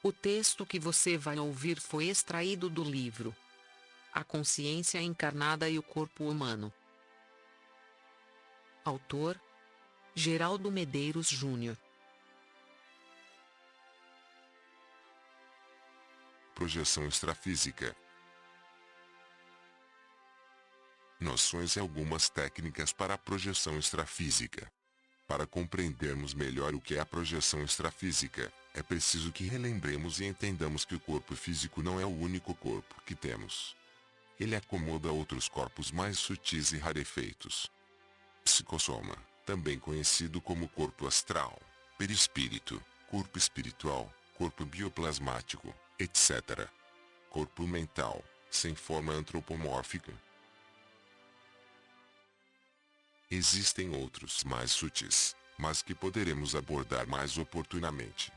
O texto que você vai ouvir foi extraído do livro A Consciência Encarnada e o Corpo Humano. Autor: Geraldo Medeiros Júnior. Projeção extrafísica. Noções e algumas técnicas para a projeção extrafísica. Para compreendermos melhor o que é a projeção extrafísica, é preciso que relembremos e entendamos que o corpo físico não é o único corpo que temos. Ele acomoda outros corpos mais sutis e rarefeitos. Psicossoma, também conhecido como corpo astral, perispírito, corpo espiritual, corpo bioplasmático, etc. Corpo mental, sem forma antropomórfica. Existem outros mais sutis, mas que poderemos abordar mais oportunamente.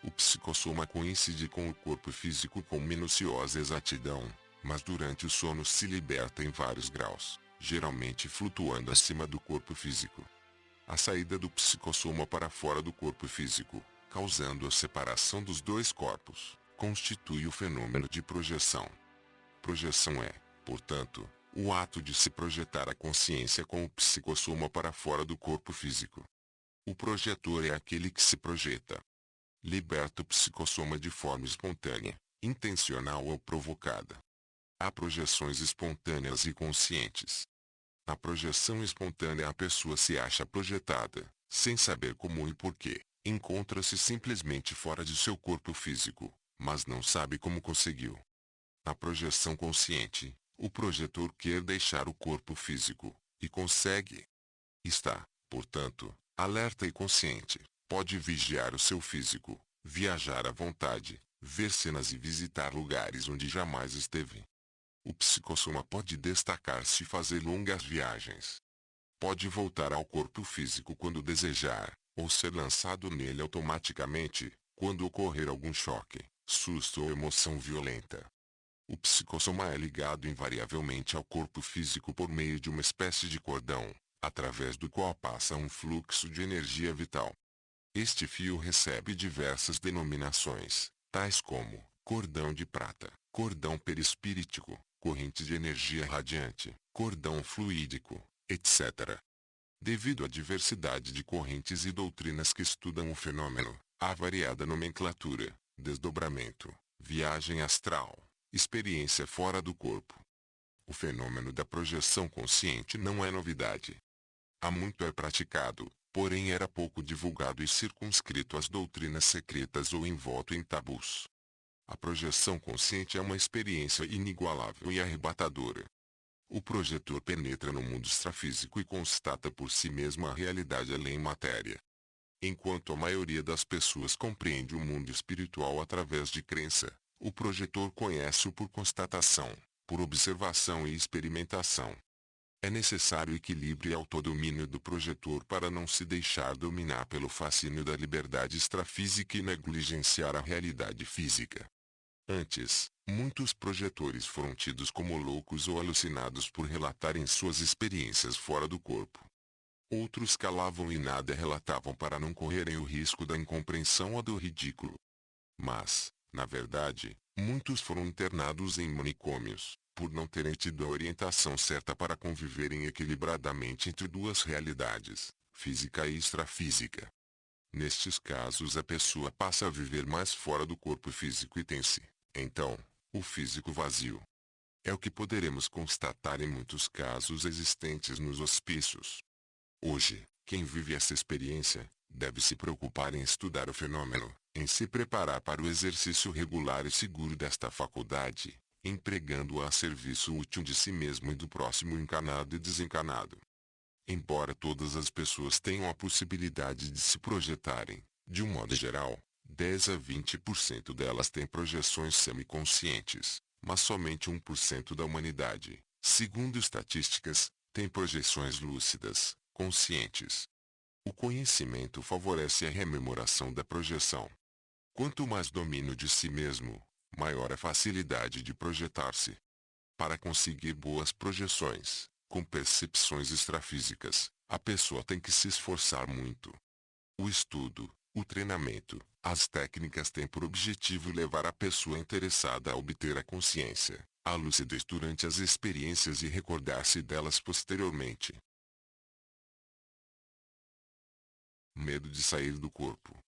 O psicossoma coincide com o corpo físico com minuciosa exatidão, mas durante o sono se liberta em vários graus, geralmente flutuando acima do corpo físico. A saída do psicossoma para fora do corpo físico, causando a separação dos dois corpos, constitui o fenômeno de projeção. Projeção é, portanto, o ato de se projetar a consciência com o psicossoma para fora do corpo físico. O projetor é aquele que se projeta. Liberta o psicossoma de forma espontânea, intencional ou provocada. Há projeções espontâneas e conscientes. Na projeção espontânea a pessoa se acha projetada, sem saber como e porquê, encontra-se simplesmente fora de seu corpo físico, mas não sabe como conseguiu. Na projeção consciente, o projetor quer deixar o corpo físico, e consegue. Está, portanto, alerta e consciente, pode vigiar o seu físico, viajar à vontade, ver cenas e visitar lugares onde jamais esteve. O psicossoma pode destacar-se e fazer longas viagens. Pode voltar ao corpo físico quando desejar, ou ser lançado nele automaticamente, quando ocorrer algum choque, susto ou emoção violenta. O psicossoma é ligado invariavelmente ao corpo físico por meio de uma espécie de cordão, através do qual passa um fluxo de energia vital. Este fio recebe diversas denominações, tais como cordão de prata, cordão perispíritico, corrente de energia radiante, cordão fluídico, etc. Devido à diversidade de correntes e doutrinas que estudam o fenômeno, há variada nomenclatura, desdobramento, viagem astral, experiência fora do corpo. O fenômeno da projeção consciente não é novidade. Há muito é praticado, porém era pouco divulgado e circunscrito às doutrinas secretas ou envolto em tabus. A projeção consciente é uma experiência inigualável e arrebatadora. O projetor penetra no mundo extrafísico e constata por si mesmo a realidade além matéria. Enquanto a maioria das pessoas compreende o mundo espiritual através de crença, o projetor conhece-o por constatação, por observação e experimentação. É necessário equilíbrio e autodomínio do projetor para não se deixar dominar pelo fascínio da liberdade extrafísica e negligenciar a realidade física. Antes, muitos projetores foram tidos como loucos ou alucinados por relatarem suas experiências fora do corpo. Outros calavam e nada relatavam para não correrem o risco da incompreensão ou do ridículo. Mas, na verdade, muitos foram internados em manicômios, por não terem tido a orientação certa para conviverem equilibradamente entre duas realidades, física e extrafísica. Nestes casos a pessoa passa a viver mais fora do corpo físico e tem-se, então, o físico vazio. É o que poderemos constatar em muitos casos existentes nos hospícios. Hoje, quem vive essa experiência, deve se preocupar em estudar o fenômeno, em se preparar para o exercício regular e seguro desta faculdade, empregando-a a serviço útil de si mesmo e do próximo encarnado e desencarnado. Embora todas as pessoas tenham a possibilidade de se projetarem, de um modo geral, 10 a 20% delas têm projeções semiconscientes, mas somente 1% da humanidade, segundo estatísticas, tem projeções lúcidas, conscientes. O conhecimento favorece a rememoração da projeção. Quanto mais domínio de si mesmo, maior a facilidade de projetar-se. Para conseguir boas projeções, com percepções extrafísicas, a pessoa tem que se esforçar muito. O estudo, O treinamento, as técnicas têm por objetivo levar a pessoa interessada a obter a consciência, a lucidez durante as experiências e recordar-se delas posteriormente. Medo de sair do corpo.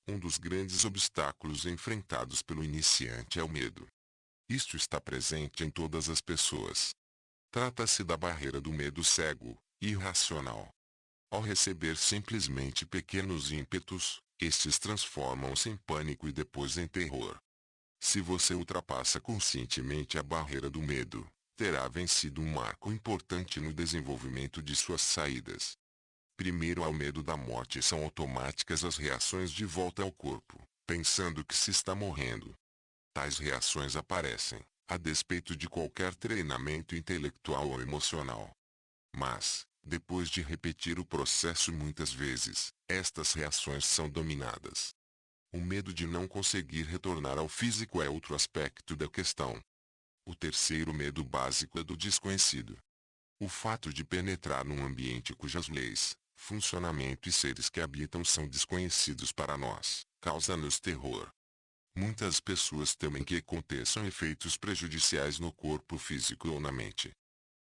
Um dos grandes obstáculos enfrentados pelo iniciante é o medo. Isto está presente em todas as pessoas. Trata-se da barreira do medo cego, irracional. Ao receber simplesmente pequenos ímpetos, estes transformam-se em pânico e depois em terror. Se você ultrapassa conscientemente a barreira do medo, terá vencido um marco importante no desenvolvimento de suas saídas. Primeiro, ao medo da morte, são automáticas as reações de volta ao corpo, pensando que se está morrendo. Tais reações aparecem, a despeito de qualquer treinamento intelectual ou emocional. Mas, depois de repetir o processo muitas vezes, estas reações são dominadas. O medo de não conseguir retornar ao físico é outro aspecto da questão. O terceiro medo básico é do desconhecido. O fato de penetrar num ambiente cujas leis, funcionamento e seres que habitam são desconhecidos para nós, causa-nos terror. Muitas pessoas temem que aconteçam efeitos prejudiciais no corpo físico ou na mente.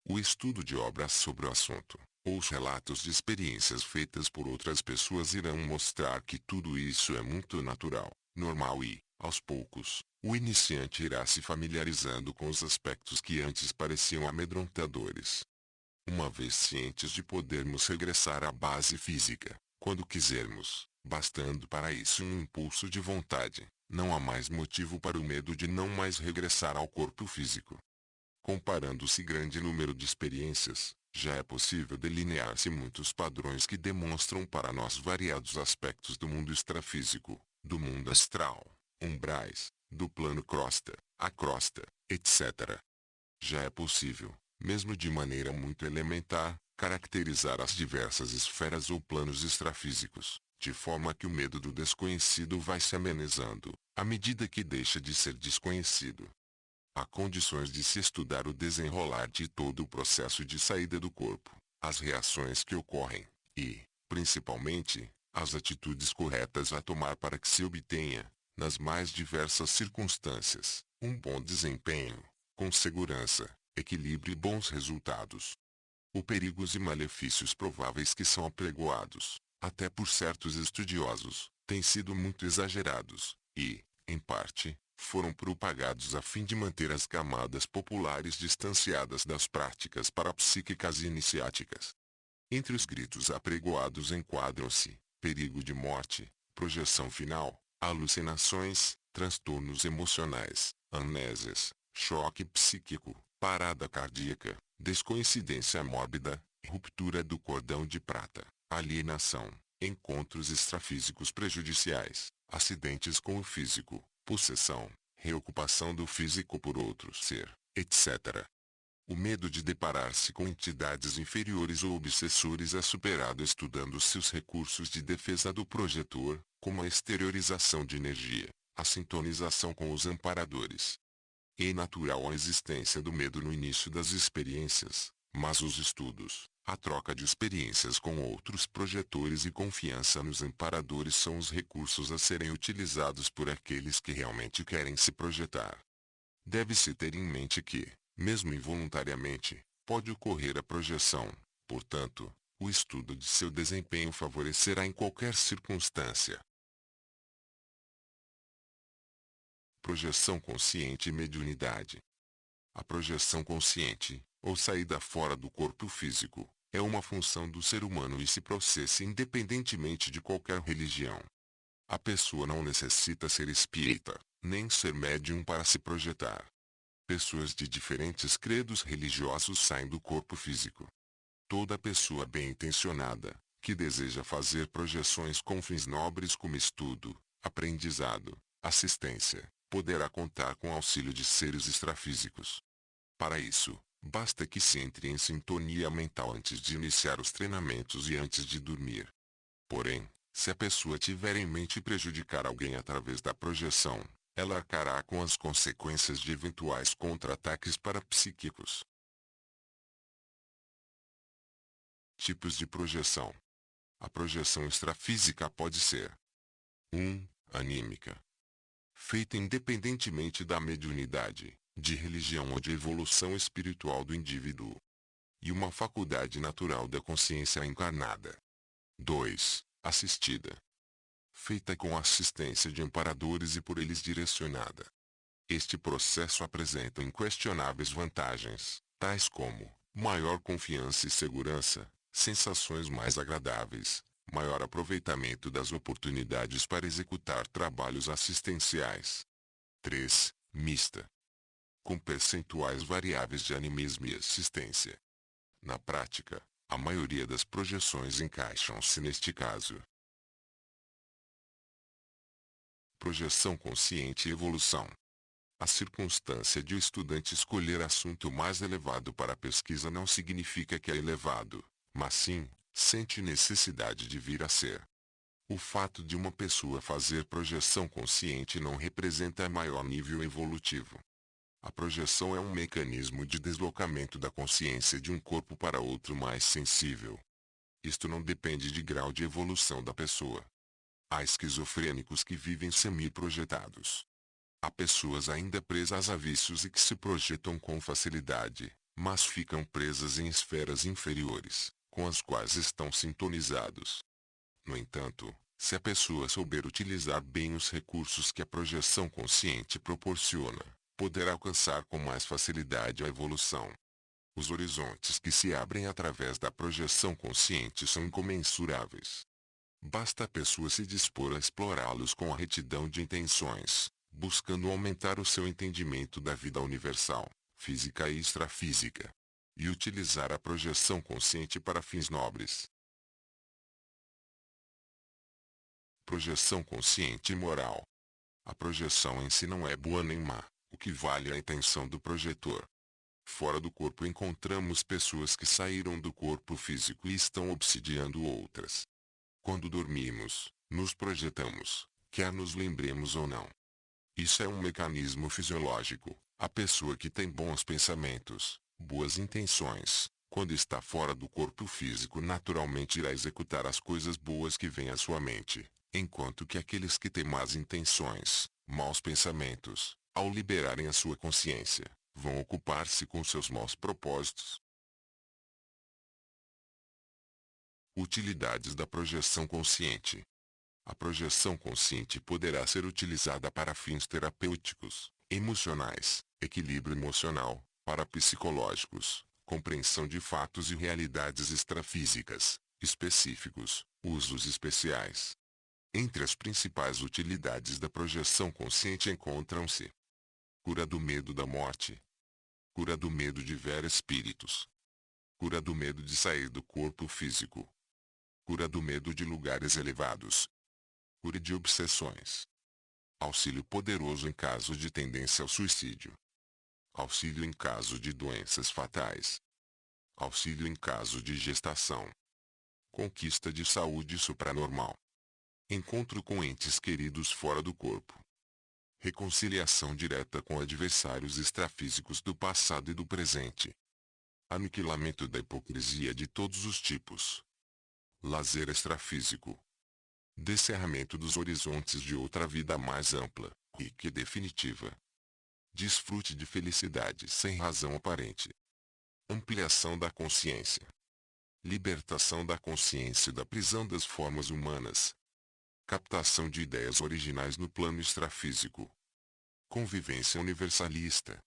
O estudo de obras sobre o assunto, ou os relatos de experiências feitas por outras pessoas irão mostrar que tudo isso é muito natural, normal e, aos poucos, o iniciante irá se familiarizando com os aspectos que antes pareciam amedrontadores. Uma vez cientes de podermos regressar à base física, quando quisermos, bastando para isso um impulso de vontade, não há mais motivo para o medo de não mais regressar ao corpo físico. Comparando-se grande número de experiências, já é possível delinear-se muitos padrões que demonstram para nós variados aspectos do mundo extrafísico, do mundo astral, umbrais, do plano crosta, a crosta, etc. Já é possível, mesmo de maneira muito elementar, caracterizar as diversas esferas ou planos extrafísicos, de forma que o medo do desconhecido vai se amenizando, à medida que deixa de ser desconhecido. Há condições de se estudar o desenrolar de todo o processo de saída do corpo, as reações que ocorrem, e, principalmente, as atitudes corretas a tomar para que se obtenha, nas mais diversas circunstâncias, um bom desempenho, com segurança, equilíbrio e bons resultados. Os perigos e malefícios prováveis que são apregoados, até por certos estudiosos, têm sido muito exagerados, e, em parte, foram propagados a fim de manter as camadas populares distanciadas das práticas parapsíquicas e iniciáticas. Entre os gritos apregoados enquadram-se perigo de morte, projeção final, alucinações, transtornos emocionais, amnésias, choque psíquico, parada cardíaca, descoincidência mórbida, ruptura do cordão de prata, alienação, encontros extrafísicos prejudiciais, acidentes com o físico, possessão, reocupação do físico por outro ser, etc. O medo de deparar-se com entidades inferiores ou obsessores é superado estudando seus recursos de defesa do projetor, como a exteriorização de energia, a sintonização com os amparadores. É natural a existência do medo no início das experiências, mas os estudos, a troca de experiências com outros projetores e confiança nos amparadores são os recursos a serem utilizados por aqueles que realmente querem se projetar. Deve-se ter em mente que, mesmo involuntariamente, pode ocorrer a projeção, portanto, o estudo de seu desempenho favorecerá em qualquer circunstância. Projeção consciente e mediunidade. A projeção consciente, ou saída fora do corpo físico, é uma função do ser humano e se processa independentemente de qualquer religião. A pessoa não necessita ser espírita, nem ser médium para se projetar. Pessoas de diferentes credos religiosos saem do corpo físico. Toda pessoa bem-intencionada, que deseja fazer projeções com fins nobres como estudo, aprendizado, assistência, poderá contar com auxílio de seres extrafísicos. Para isso, basta que se entre em sintonia mental antes de iniciar os treinamentos e antes de dormir. Porém, se a pessoa tiver em mente prejudicar alguém através da projeção, ela arcará com as consequências de eventuais contra-ataques parapsíquicos. Tipos de projeção. A projeção extrafísica pode ser 1. Anímica. Feita independentemente da mediunidade, de religião ou de evolução espiritual do indivíduo. E uma faculdade natural da consciência encarnada. 2. Assistida. Feita com a assistência de amparadores e por eles direcionada. Este processo apresenta inquestionáveis vantagens, tais como maior confiança e segurança, sensações mais agradáveis, maior aproveitamento das oportunidades para executar trabalhos assistenciais. 3. Mista. Com percentuais variáveis de animismo e assistência. Na prática, a maioria das projeções encaixam-se neste caso. Projeção consciente e evolução. A circunstância de o estudante escolher assunto mais elevado para a pesquisa não significa que é elevado, mas sim, sente necessidade de vir a ser. O fato de uma pessoa fazer projeção consciente não representa maior nível evolutivo. A projeção é um mecanismo de deslocamento da consciência de um corpo para outro mais sensível. Isto não depende de grau de evolução da pessoa. Há esquizofrênicos que vivem semi-projetados. Há pessoas ainda presas a vícios e que se projetam com facilidade, mas ficam presas em esferas inferiores, com as quais estão sintonizados. No entanto, se a pessoa souber utilizar bem os recursos que a projeção consciente proporciona, poderá alcançar com mais facilidade a evolução. Os horizontes que se abrem através da projeção consciente são incomensuráveis. Basta a pessoa se dispor a explorá-los com a retidão de intenções, buscando aumentar o seu entendimento da vida universal, física e extrafísica, e utilizar a projeção consciente para fins nobres. Projeção consciente e moral. A projeção em si não é boa nem má, o que vale é a intenção do projetor. Fora do corpo encontramos pessoas que saíram do corpo físico e estão obsidiando outras. Quando dormimos, nos projetamos, quer nos lembremos ou não. Isso é um mecanismo fisiológico. A pessoa que tem bons pensamentos, boas intenções, quando está fora do corpo físico naturalmente irá executar as coisas boas que vêm à sua mente, enquanto que aqueles que têm más intenções, maus pensamentos, ao liberarem a sua consciência, vão ocupar-se com seus maus propósitos. Utilidades da projeção consciente. A projeção consciente poderá ser utilizada para fins terapêuticos, emocionais, equilíbrio emocional, parapsicológicos, compreensão de fatos e realidades extrafísicas, específicos, usos especiais. Entre as principais utilidades da projeção consciente encontram-se: cura do medo da morte, cura do medo de ver espíritos, cura do medo de sair do corpo físico, cura do medo de lugares elevados, cura de obsessões, auxílio poderoso em caso de tendência ao suicídio, auxílio em caso de doenças fatais, auxílio em caso de gestação, conquista de saúde supranormal, encontro com entes queridos fora do corpo, reconciliação direta com adversários extrafísicos do passado e do presente, aniquilamento da hipocrisia de todos os tipos, lazer extrafísico, descerramento dos horizontes de outra vida mais ampla, rica e definitiva, desfrute de felicidade sem razão aparente, ampliação da consciência, libertação da consciência da prisão das formas humanas, captação de ideias originais no plano extrafísico, convivência universalista,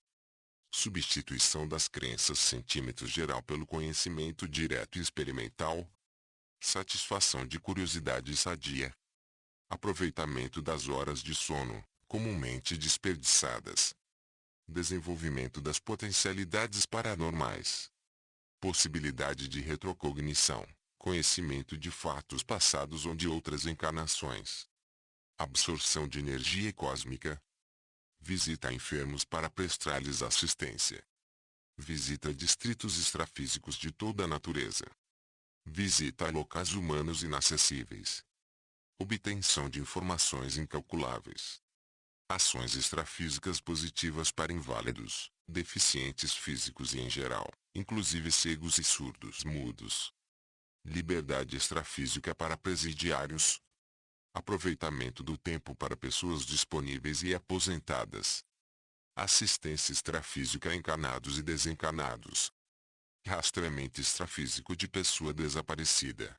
substituição das crenças centímetros geral pelo conhecimento direto e experimental, satisfação de curiosidade sadia, aproveitamento das horas de sono, comumente desperdiçadas, desenvolvimento das potencialidades paranormais, possibilidade de retrocognição, conhecimento de fatos passados ou de outras encarnações, absorção de energia cósmica, visita a enfermos para prestar-lhes assistência, visita a distritos extrafísicos de toda a natureza, visita a locais humanos inacessíveis, obtenção de informações incalculáveis, ações extrafísicas positivas para inválidos, deficientes físicos e em geral, inclusive cegos e surdos mudos, liberdade extrafísica para presidiários, aproveitamento do tempo para pessoas disponíveis e aposentadas, assistência extrafísica a encarnados e desencarnados, rastreamento extrafísico de pessoa desaparecida,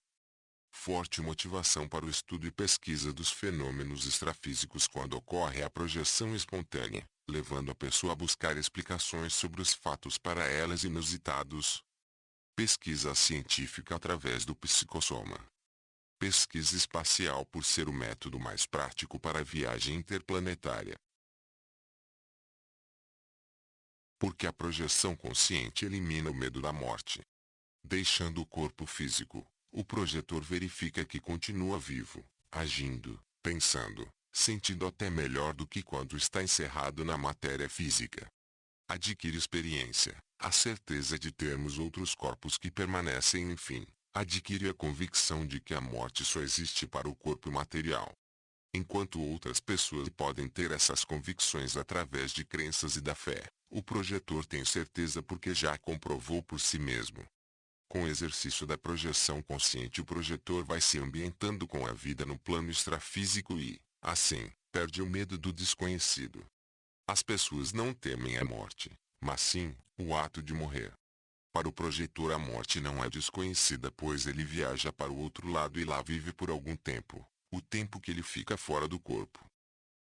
forte motivação para o estudo e pesquisa dos fenômenos extrafísicos quando ocorre a projeção espontânea, levando a pessoa a buscar explicações sobre os fatos para elas inusitados, pesquisa científica através do psicossoma, pesquisa espacial por ser o método mais prático para a viagem interplanetária. Porque a projeção consciente elimina o medo da morte. Deixando o corpo físico, o projetor verifica que continua vivo, agindo, pensando, sentindo até melhor do que quando está encerrado na matéria física. Adquire experiência, a certeza de termos outros corpos que permanecem, enfim, adquire a convicção de que a morte só existe para o corpo material. Enquanto outras pessoas podem ter essas convicções através de crenças e da fé, o projetor tem certeza porque já comprovou por si mesmo. Com o exercício da projeção consciente, o projetor vai se ambientando com a vida no plano extrafísico e, assim, perde o medo do desconhecido. As pessoas não temem a morte, mas sim, o ato de morrer. Para o projetor a morte não é desconhecida, pois ele viaja para o outro lado e lá vive por algum tempo, o tempo que ele fica fora do corpo.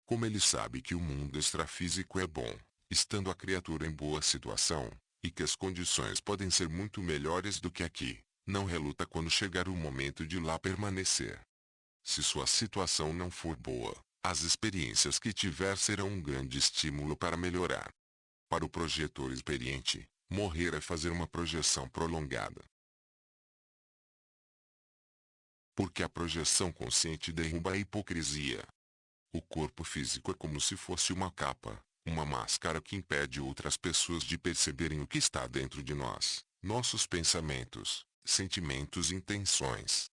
Como ele sabe que o mundo extrafísico é bom, estando a criatura em boa situação, e que as condições podem ser muito melhores do que aqui, não reluta quando chegar o momento de lá permanecer. Se sua situação não for boa, as experiências que tiver serão um grande estímulo para melhorar. Para o projetor experiente, morrer é fazer uma projeção prolongada. Porque a projeção consciente derruba a hipocrisia. O corpo físico é como se fosse uma capa, uma máscara que impede outras pessoas de perceberem o que está dentro de nós, nossos pensamentos, sentimentos e intenções.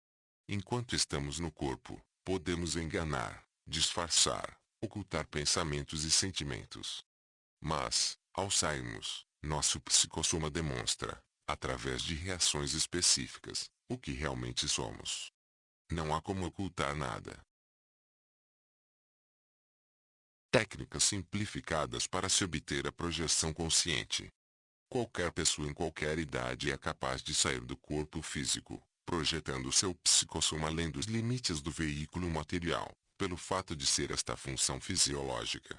Enquanto estamos no corpo, podemos enganar, disfarçar, ocultar pensamentos e sentimentos. Mas, ao sairmos, nosso psicossoma demonstra, através de reações específicas, o que realmente somos. Não há como ocultar nada. Técnicas simplificadas para se obter a projeção consciente. Qualquer pessoa em qualquer idade é capaz de sair do corpo físico, projetando seu psicossoma além dos limites do veículo material, pelo fato de ser esta função fisiológica.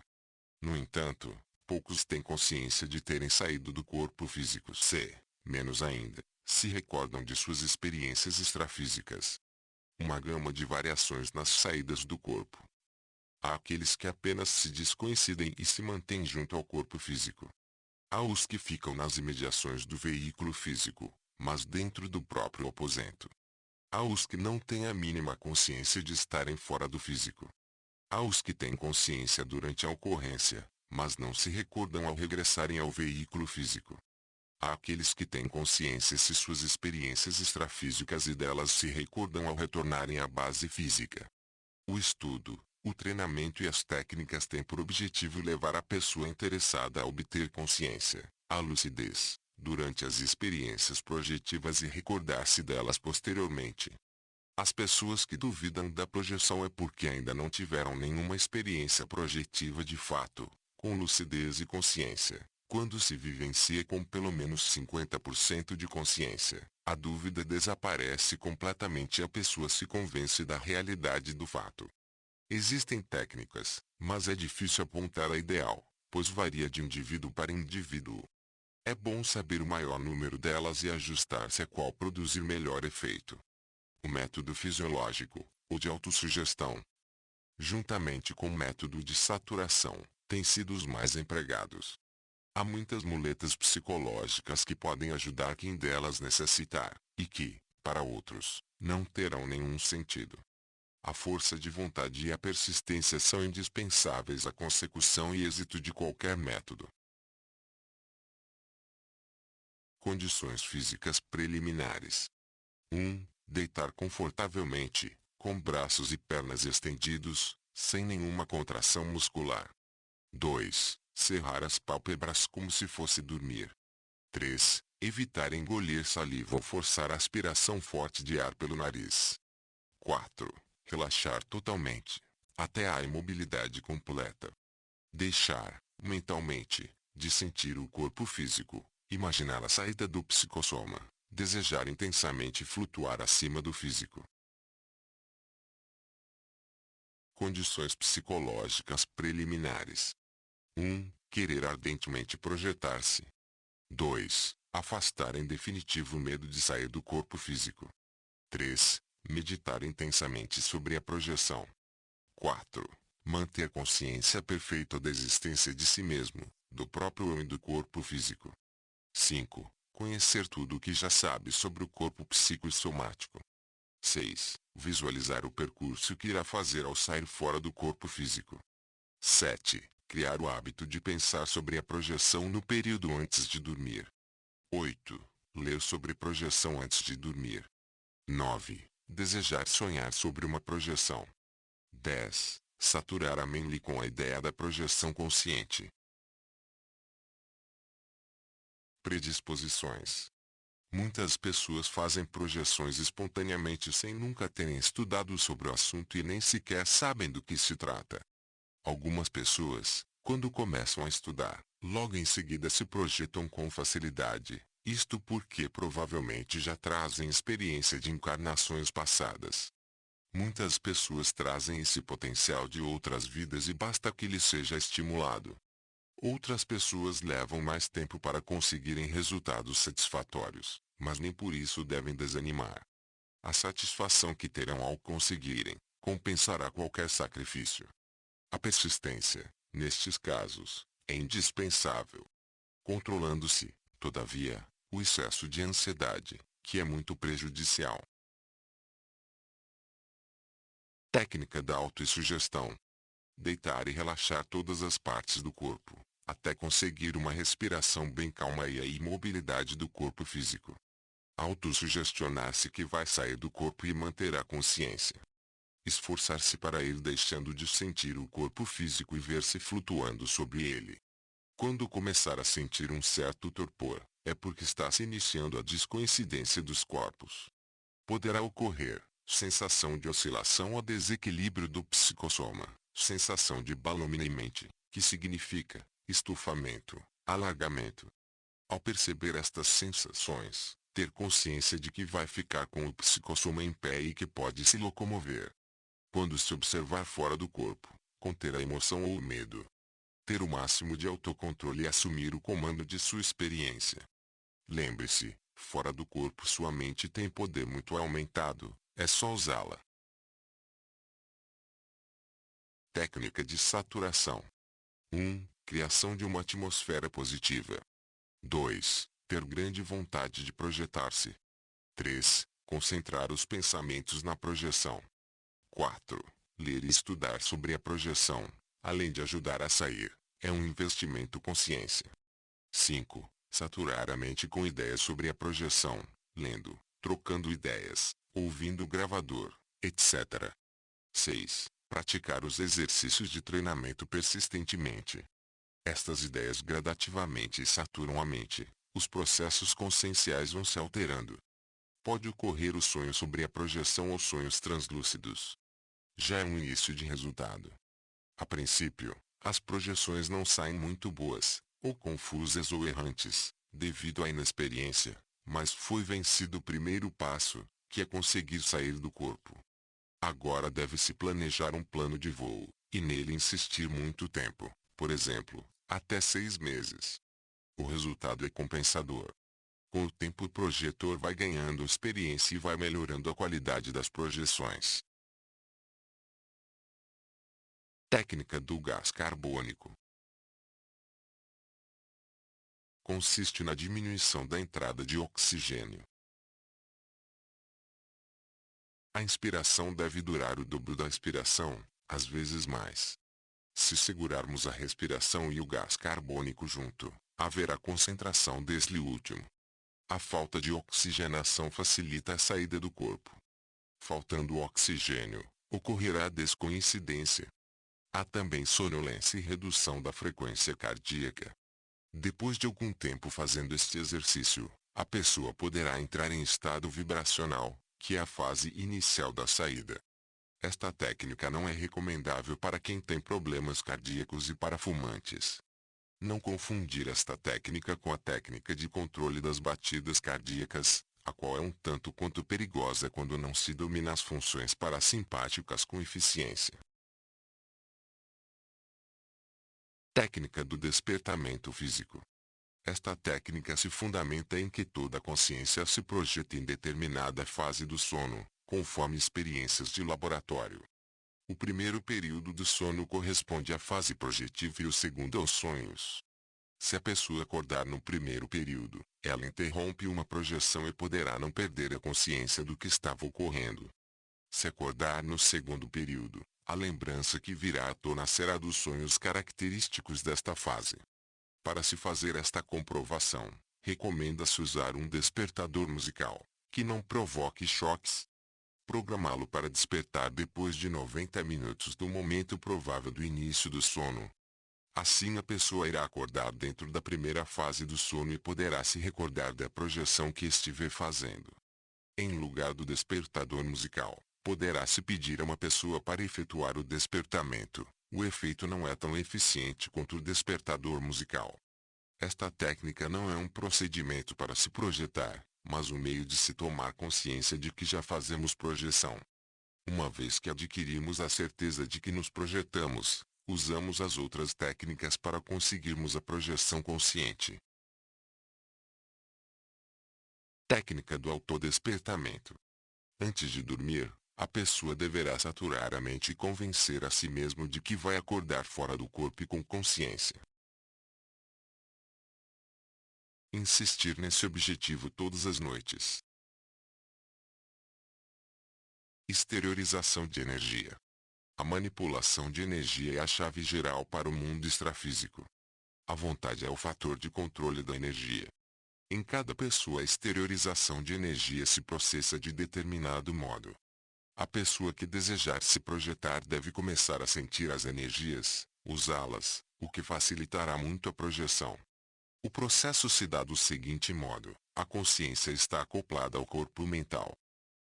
No entanto, poucos têm consciência de terem saído do corpo físico. Menos ainda, se recordam de suas experiências extrafísicas. Uma gama de variações nas saídas do corpo. Há aqueles que apenas se descoincidem e se mantêm junto ao corpo físico. Há os que ficam nas imediações do veículo físico, mas dentro do próprio aposento. Há os que não têm a mínima consciência de estarem fora do físico. Há os que têm consciência durante a ocorrência, mas não se recordam ao regressarem ao veículo físico. Há aqueles que têm consciência de suas experiências extrafísicas e delas se recordam ao retornarem à base física. O estudo, o treinamento e as técnicas têm por objetivo levar a pessoa interessada a obter consciência, a lucidez, durante as experiências projetivas e recordar-se delas posteriormente. As pessoas que duvidam da projeção é porque ainda não tiveram nenhuma experiência projetiva de fato, com lucidez e consciência. Quando se vivencia com pelo menos 50% de consciência, a dúvida desaparece completamente e a pessoa se convence da realidade do fato. Existem técnicas, mas é difícil apontar a ideal, pois varia de indivíduo para indivíduo. É bom saber o maior número delas e ajustar-se a qual produzir melhor efeito. O método fisiológico, ou de autossugestão, juntamente com o método de saturação, têm sido os mais empregados. Há muitas muletas psicológicas que podem ajudar quem delas necessitar, e que, para outros, não terão nenhum sentido. A força de vontade e a persistência são indispensáveis à consecução e êxito de qualquer método. Condições físicas preliminares. 1. Deitar confortavelmente, com braços e pernas estendidos, sem nenhuma contração muscular. 2. Cerrar as pálpebras como se fosse dormir. 3. Evitar engolir saliva ou forçar a aspiração forte de ar pelo nariz. 4. Relaxar totalmente, até a imobilidade completa. Deixar, mentalmente, de sentir o corpo físico, imaginar a saída do psicossoma, desejar intensamente flutuar acima do físico. Condições psicológicas preliminares. 1. Querer ardentemente projetar-se. 2. Afastar em definitivo o medo de sair do corpo físico. 3. Meditar intensamente sobre a projeção. 4. Manter consciência perfeita da existência de si mesmo, do próprio eu e do corpo físico. 5. Conhecer tudo o que já sabe sobre o corpo psicosomático. 6. Visualizar o percurso que irá fazer ao sair fora do corpo físico. 7. Criar o hábito de pensar sobre a projeção no período antes de dormir. 8. Ler sobre projeção antes de dormir. 9. Desejar sonhar sobre uma projeção. 10. Saturar a mente com a ideia da projeção consciente. Predisposições. Muitas pessoas fazem projeções espontaneamente sem nunca terem estudado sobre o assunto e nem sequer sabem do que se trata. Algumas pessoas, quando começam a estudar, logo em seguida se projetam com facilidade, isto porque provavelmente já trazem experiência de encarnações passadas. Muitas pessoas trazem esse potencial de outras vidas e basta que lhes seja estimulado. Outras pessoas levam mais tempo para conseguirem resultados satisfatórios, mas nem por isso devem desanimar. A satisfação que terão ao conseguirem, compensará qualquer sacrifício. A persistência, nestes casos, é indispensável. Controlando-se, todavia, o excesso de ansiedade, que é muito prejudicial. Técnica da autossugestão. Deitar e relaxar todas as partes do corpo, até conseguir uma respiração bem calma e a imobilidade do corpo físico. Autossugestionar-se que vai sair do corpo e manter a consciência. Esforçar-se para ir deixando de sentir o corpo físico e ver-se flutuando sobre ele. Quando começar a sentir um certo torpor, é porque está se iniciando a descoincidência dos corpos. Poderá ocorrer sensação de oscilação ou desequilíbrio do psicossoma, sensação de balonimento, que significa estufamento, alargamento. Ao perceber estas sensações, ter consciência de que vai ficar com o psicossoma em pé e que pode se locomover. Quando se observar fora do corpo, conter a emoção ou o medo. Ter o máximo de autocontrole e assumir o comando de sua experiência. Lembre-se, fora do corpo sua mente tem poder muito aumentado, é só usá-la. Técnica de saturação. 1. Criação de uma atmosfera positiva. 2. Ter grande vontade de projetar-se. 3. Concentrar os pensamentos na projeção. 4. Ler e estudar sobre a projeção, além de ajudar a sair, é um investimento consciência. 5. Saturar a mente com ideias sobre a projeção, lendo, trocando ideias, ouvindo o gravador, etc. 6. Praticar os exercícios de treinamento persistentemente. Estas ideias gradativamente saturam a mente, os processos conscienciais vão se alterando. Pode ocorrer o sonho sobre a projeção ou sonhos translúcidos. Já é um início de resultado. A princípio, as projeções não saem muito boas, ou confusas ou errantes, devido à inexperiência, mas foi vencido o primeiro passo, que é conseguir sair do corpo. Agora deve-se planejar um plano de voo, e nele insistir muito tempo, por exemplo, até 6 meses. O resultado é compensador. Com o tempo o projetor vai ganhando experiência e vai melhorando a qualidade das projeções. Técnica do gás carbônico. Consiste na diminuição da entrada de oxigênio. A inspiração deve durar o dobro da expiração, às vezes mais. Se segurarmos a respiração e o gás carbônico junto, haverá concentração desse último. A falta de oxigenação facilita a saída do corpo. Faltando oxigênio, ocorrerá a descoincidência. Há também sonolência e redução da frequência cardíaca. Depois de algum tempo fazendo este exercício, a pessoa poderá entrar em estado vibracional, que é a fase inicial da saída. Esta técnica não é recomendável para quem tem problemas cardíacos e para fumantes. Não confundir esta técnica com a técnica de controle das batidas cardíacas, a qual é um tanto quanto perigosa quando não se domina as funções parasimpáticas com eficiência. Técnica do despertamento físico. Esta técnica se fundamenta em que toda consciência se projeta em determinada fase do sono, conforme experiências de laboratório. O primeiro período do sono corresponde à fase projetiva e o segundo aos sonhos. Se a pessoa acordar no primeiro período, ela interrompe uma projeção e poderá não perder a consciência do que estava ocorrendo. Se acordar no segundo período, a lembrança que virá à tona será dos sonhos característicos desta fase. Para se fazer esta comprovação, recomenda-se usar um despertador musical, que não provoque choques. Programá-lo para despertar depois de 90 minutos do momento provável do início do sono. Assim a pessoa irá acordar dentro da primeira fase do sono e poderá se recordar da projeção que estiver fazendo. Em lugar do despertador musical, poderá-se pedir a uma pessoa para efetuar o despertamento. O efeito não é tão eficiente quanto o despertador musical. Esta técnica não é um procedimento para se projetar, mas um meio de se tomar consciência de que já fazemos projeção. Uma vez que adquirimos a certeza de que nos projetamos, usamos as outras técnicas para conseguirmos a projeção consciente. Técnica do autodespertamento. Antes de dormir, a pessoa deverá saturar a mente e convencer a si mesmo de que vai acordar fora do corpo e com consciência. Insistir nesse objetivo todas as noites. Exteriorização de energia. A manipulação de energia é a chave geral para o mundo extrafísico. A vontade é o fator de controle da energia. Em cada pessoa a exteriorização de energia se processa de determinado modo. A pessoa que desejar se projetar deve começar a sentir as energias, usá-las, o que facilitará muito a projeção. O processo se dá do seguinte modo: a consciência está acoplada ao corpo mental.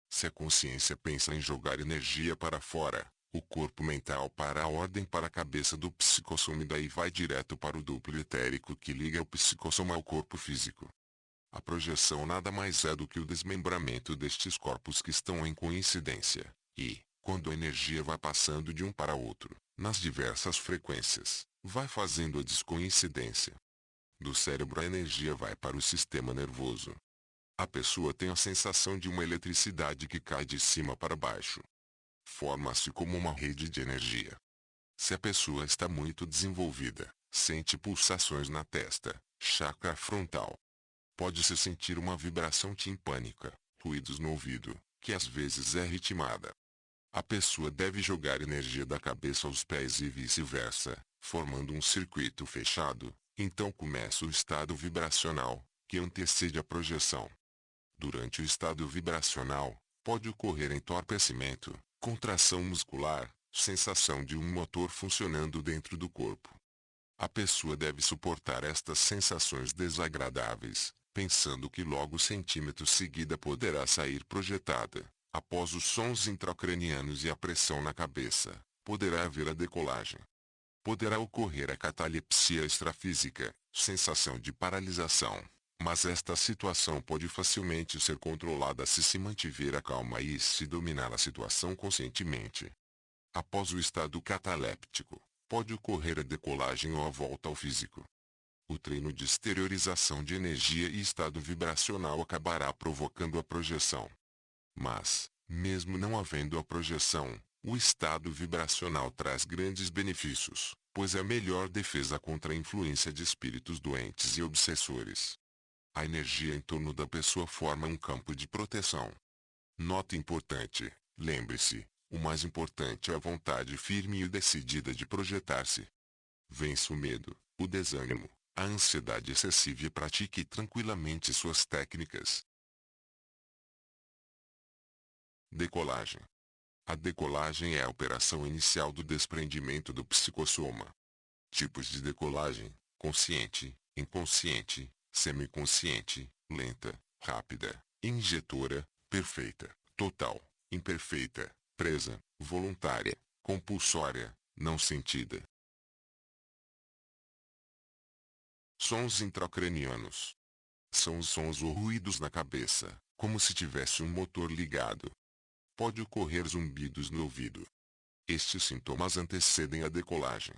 Se a consciência pensa em jogar energia para fora, o corpo mental para a ordem para a cabeça do psicossoma e daí vai direto para o duplo etérico que liga o psicossoma ao corpo físico. A projeção nada mais é do que o desmembramento destes corpos que estão em coincidência, e, quando a energia vai passando de um para outro, nas diversas frequências, vai fazendo a descoincidência. Do cérebro a energia vai para o sistema nervoso. A pessoa tem a sensação de uma eletricidade que cai de cima para baixo. Forma-se como uma rede de energia. Se a pessoa está muito desenvolvida, sente pulsações na testa, chakra frontal. Pode-se sentir uma vibração timpânica, ruídos no ouvido, que às vezes é ritmada. A pessoa deve jogar energia da cabeça aos pés e vice-versa, formando um circuito fechado, então começa o estado vibracional, que antecede a projeção. Durante o estado vibracional, pode ocorrer entorpecimento, contração muscular, sensação de um motor funcionando dentro do corpo. A pessoa deve suportar estas sensações desagradáveis, pensando que logo centímetros seguida poderá sair projetada. Após os sons intracranianos e a pressão na cabeça, poderá haver a decolagem. Poderá ocorrer a catalepsia extrafísica, sensação de paralisação, mas esta situação pode facilmente ser controlada se mantiver a calma e se dominar a situação conscientemente. Após o estado cataléptico, pode ocorrer a decolagem ou a volta ao físico. O treino de exteriorização de energia e estado vibracional acabará provocando a projeção. Mas, mesmo não havendo a projeção, o estado vibracional traz grandes benefícios, pois é a melhor defesa contra a influência de espíritos doentes e obsessores. A energia em torno da pessoa forma um campo de proteção. Nota importante: lembre-se, o mais importante é a vontade firme e decidida de projetar-se. Vença o medo, o desânimo, a ansiedade excessiva e pratique tranquilamente suas técnicas. Decolagem. A decolagem é a operação inicial do desprendimento do psicossoma. Tipos de decolagem: consciente, inconsciente, semiconsciente, lenta, rápida, injetora, perfeita, total, imperfeita, presa, voluntária, compulsória, não sentida. Sons intracranianos. São os sons ou ruídos na cabeça, como se tivesse um motor ligado. Pode ocorrer zumbidos no ouvido. Estes sintomas antecedem a decolagem.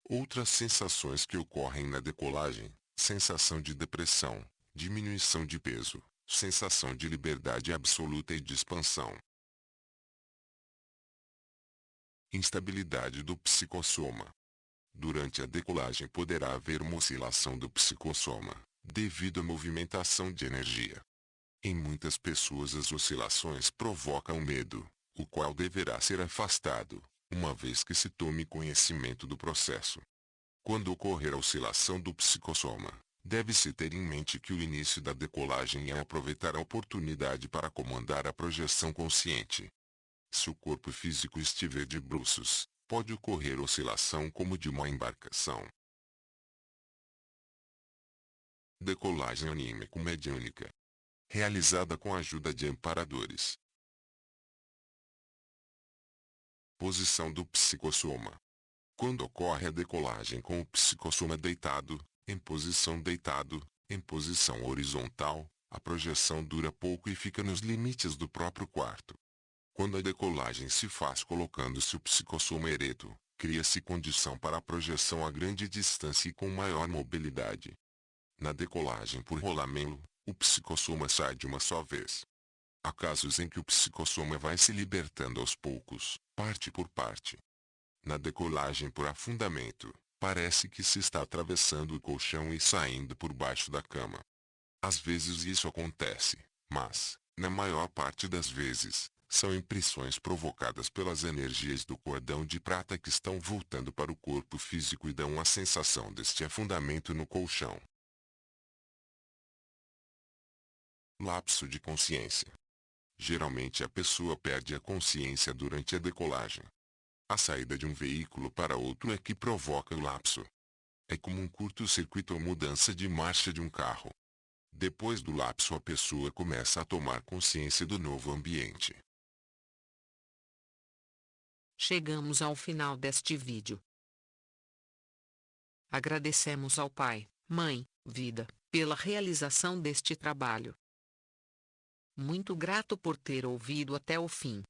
Outras sensações que ocorrem na decolagem: sensação de depressão, diminuição de peso, sensação de liberdade absoluta e de expansão. Instabilidade do psicossoma. Durante a decolagem poderá haver uma oscilação do psicossoma, devido à movimentação de energia. Em muitas pessoas as oscilações provocam medo, o qual deverá ser afastado, uma vez que se tome conhecimento do processo. Quando ocorrer a oscilação do psicossoma, deve-se ter em mente que o início da decolagem é aproveitar a oportunidade para comandar a projeção consciente. Se o corpo físico estiver de bruços, pode ocorrer oscilação como de uma embarcação. Decolagem anímico-mediúnica. Realizada com a ajuda de amparadores. Posição do psicossoma. Quando ocorre a decolagem com o psicossoma deitado, em posição deitado, em posição horizontal, a projeção dura pouco e fica nos limites do próprio quarto. Quando a decolagem se faz colocando-se o psicossoma ereto, cria-se condição para a projeção a grande distância e com maior mobilidade. Na decolagem por rolamento, o psicossoma sai de uma só vez. Há casos em que o psicossoma vai se libertando aos poucos, parte por parte. Na decolagem por afundamento, parece que se está atravessando o colchão e saindo por baixo da cama. Às vezes isso acontece, mas, na maior parte das vezes, são impressões provocadas pelas energias do cordão de prata que estão voltando para o corpo físico e dão a sensação deste afundamento no colchão. Lapso de consciência. Geralmente a pessoa perde a consciência durante a decolagem. A saída de um veículo para outro é que provoca o lapso. É como um curto-circuito ou mudança de marcha de um carro. Depois do lapso a pessoa começa a tomar consciência do novo ambiente. Chegamos ao final deste vídeo. Agradecemos ao Pai, Mãe, Vida, pela realização deste trabalho. Muito grato por ter ouvido até o fim.